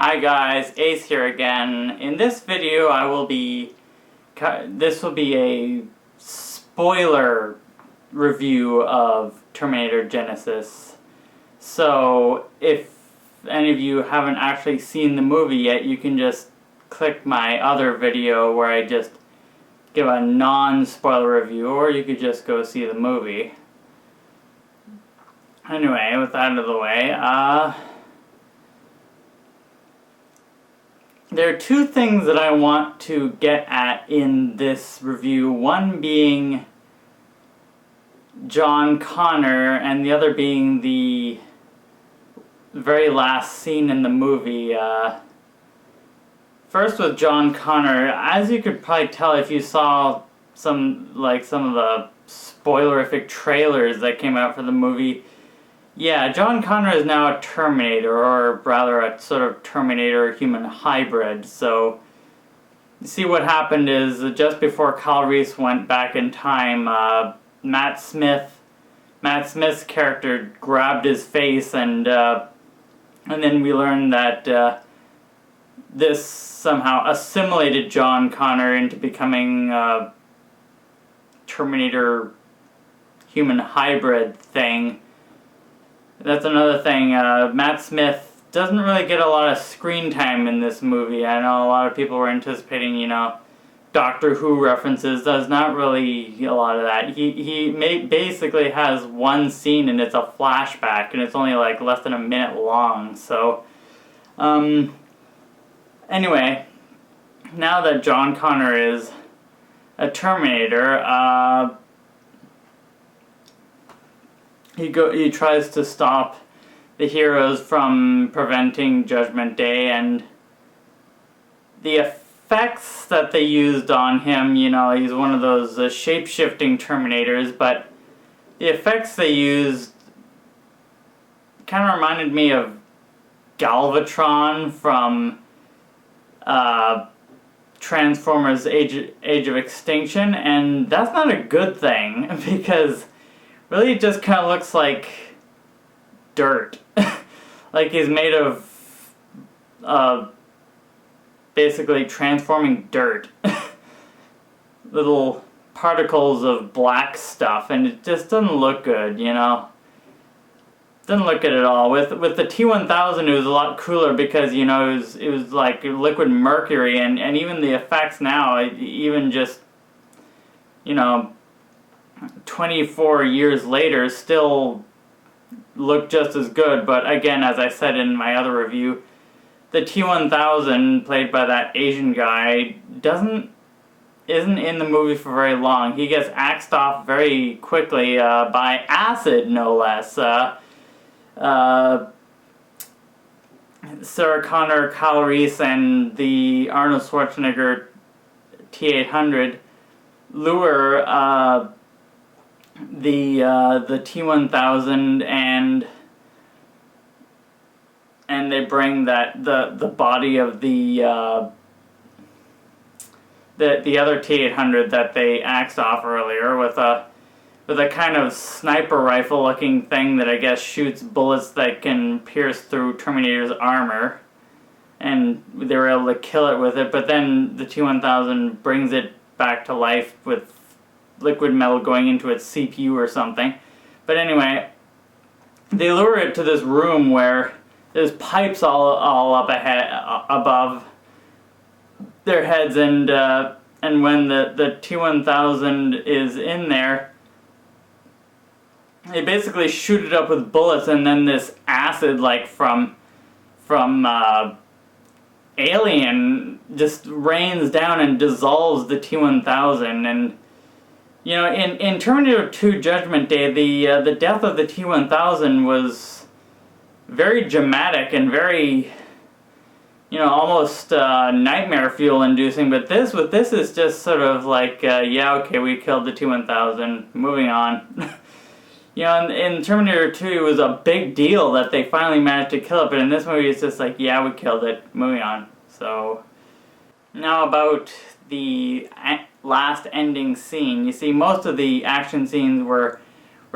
Hi guys, Ace here again. In this video this will be a spoiler review of Terminator Genisys. So if any of you haven't actually seen the movie yet, you can just click my other video where I just give a non-spoiler review, or you could just go see the movie. Anyway, with that out of the way, there are two things that I want to get at in this review. One being John Connor, and the other being the very last scene in the movie. First with John Connor, as you could probably tell if you saw some of the spoilerific trailers that came out for the movie, yeah, John Connor is now a Terminator, or rather a sort of Terminator-human hybrid. So, you see what happened is, just before Kyle Reese went back in time, Matt Smith's character grabbed his face, and then we learned that this somehow assimilated John Connor into becoming a Terminator-human hybrid thing. That's another thing. Matt Smith doesn't really get a lot of screen time in this movie. I know a lot of people were anticipating, Doctor Who references. Does not really a lot of that. He basically has one scene, and it's a flashback, and it's only like less than a minute long. So, anyway, now that John Connor is a Terminator, he tries to stop the heroes from preventing Judgment Day, and the effects that they used on him, he's one of those shape-shifting Terminators, but the effects they used kind of reminded me of Galvatron from Transformers Age of Extinction, and that's not a good thing, because really it just kind of looks like dirt. Like he's made of basically transforming dirt. Little particles of black stuff, and it just doesn't look good, Doesn't look good at all. With the T1000 it was a lot cooler because, it was like liquid mercury, and even the effects now, even just, 24 years later, still look just as good. But again, as I said in my other review, the T1000, played by that Asian guy, isn't in the movie for very long. He gets axed off very quickly by acid, no less. Sarah Connor, Kyle Reese, and the Arnold Schwarzenegger T-800 lure the T1000, and they bring the body of the other T-800 that they axed off earlier with a kind of sniper rifle looking thing that I guess shoots bullets that can pierce through Terminator's armor, and they were able to kill it with it. But then the T-1000 brings it back to life with liquid metal going into its CPU or something. But anyway, they lure it to this room where there's pipes all up above their heads, and when the T-1000 is in there, they basically shoot it up with bullets, and then this acid, like from Alien, just rains down and dissolves the T-1000. And in Terminator 2 Judgment Day, the death of the T-1000 was very dramatic and very, almost nightmare fuel inducing. But this is just sort of like, yeah, okay, we killed the T-1000, moving on. In Terminator 2 it was a big deal that they finally managed to kill it, but in this movie it's just like, yeah, we killed it, moving on. So, now about the last ending scene. You see, most of the action scenes were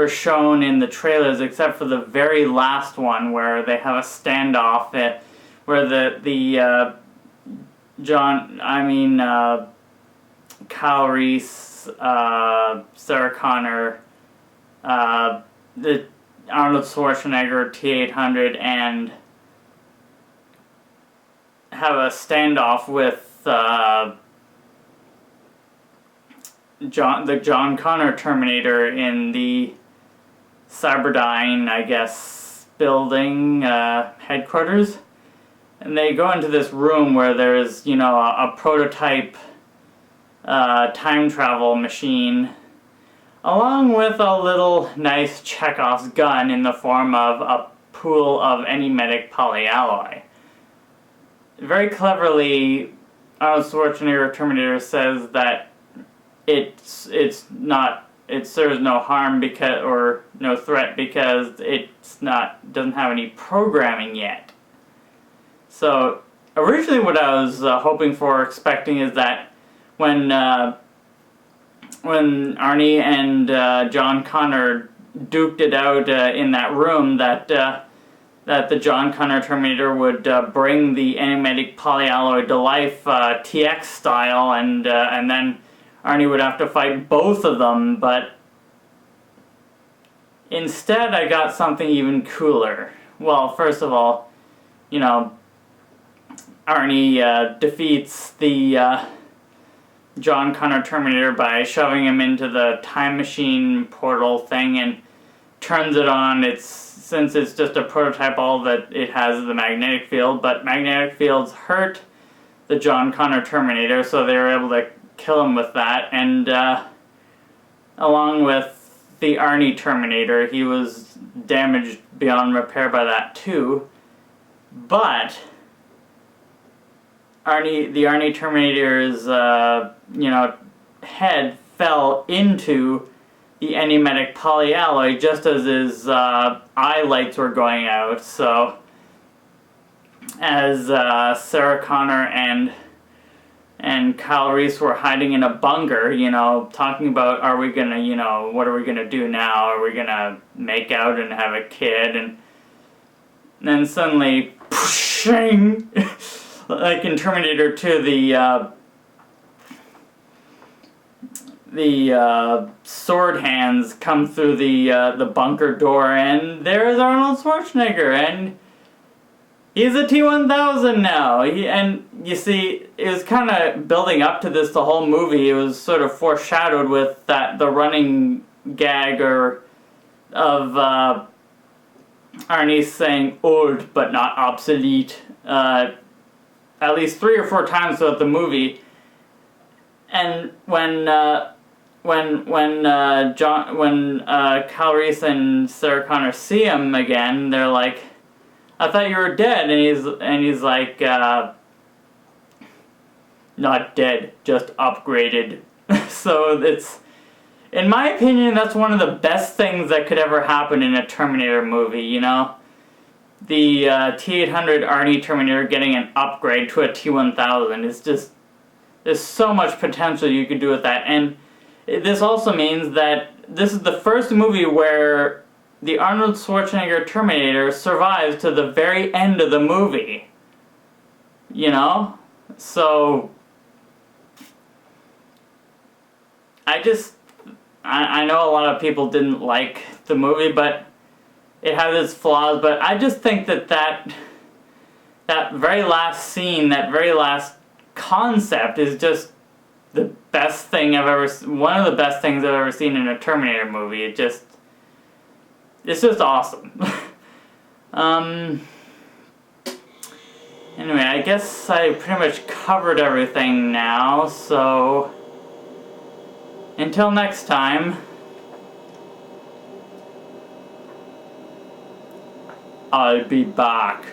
shown in the trailers, except for the very last one where they have a standoff where Kyle Reese, Sarah Connor, the Arnold Schwarzenegger T-800, and have a standoff with the John Connor Terminator in the Cyberdyne, I guess, building headquarters. And they go into this room where there's, a prototype time travel machine, along with a little nice Chekhov's gun in the form of a pool of enigmatic polyalloy. Very cleverly, Arnold Schwarzenegger Terminator says that it serves no harm or no threat because doesn't have any programming yet. So originally, what I was hoping for, expecting, is that when Arnie and John Connor duked it out in that room, that the John Connor Terminator would bring the enigmatic polyalloy to life, TX style, and then Arnie would have to fight both of them. But instead, I got something even cooler. Well, first of all, Arnie defeats the John Connor Terminator by shoving him into the time machine portal thing and turns it on. Since it's just a prototype, all that it has is the magnetic field, but magnetic fields hurt the John Connor Terminator, so they were able to kill him with that. And along with the Arnie Terminator, he was damaged beyond repair by that too. But the Arnie Terminator's head fell into the enigmatic polyalloy just as his eye lights were going out. So as Sarah Connor and Kyle Reese were hiding in a bunker, talking about, what are we gonna do now? Are we gonna make out and have a kid? And then suddenly, pushing, like in Terminator 2, the sword hands come through the bunker door, and there's Arnold Schwarzenegger, and he's a T1000 now. And you see, it was kind of building up to this the whole movie. It was sort of foreshadowed with the running gag of Arnie saying "old but not obsolete" at least 3 or 4 times throughout the movie. And when Kyle Reese and Sarah Connor see him again, they're like, "I thought you were dead," and he's like, "Not dead, just upgraded." So in my opinion, that's one of the best things that could ever happen in a Terminator movie. The T-800 Arnie Terminator getting an upgrade to a T-1000 is just, there's so much potential you could do with that. And this also means that this is the first movie where the Arnold Schwarzenegger Terminator survives to the very end of the movie. So I know a lot of people didn't like the movie, but it has its flaws. But I just think that very last scene, that very last concept is just the best thing one of the best things I've ever seen in a Terminator movie. It's just awesome. Anyway, I guess I pretty much covered everything now, so until next time, I'll be back.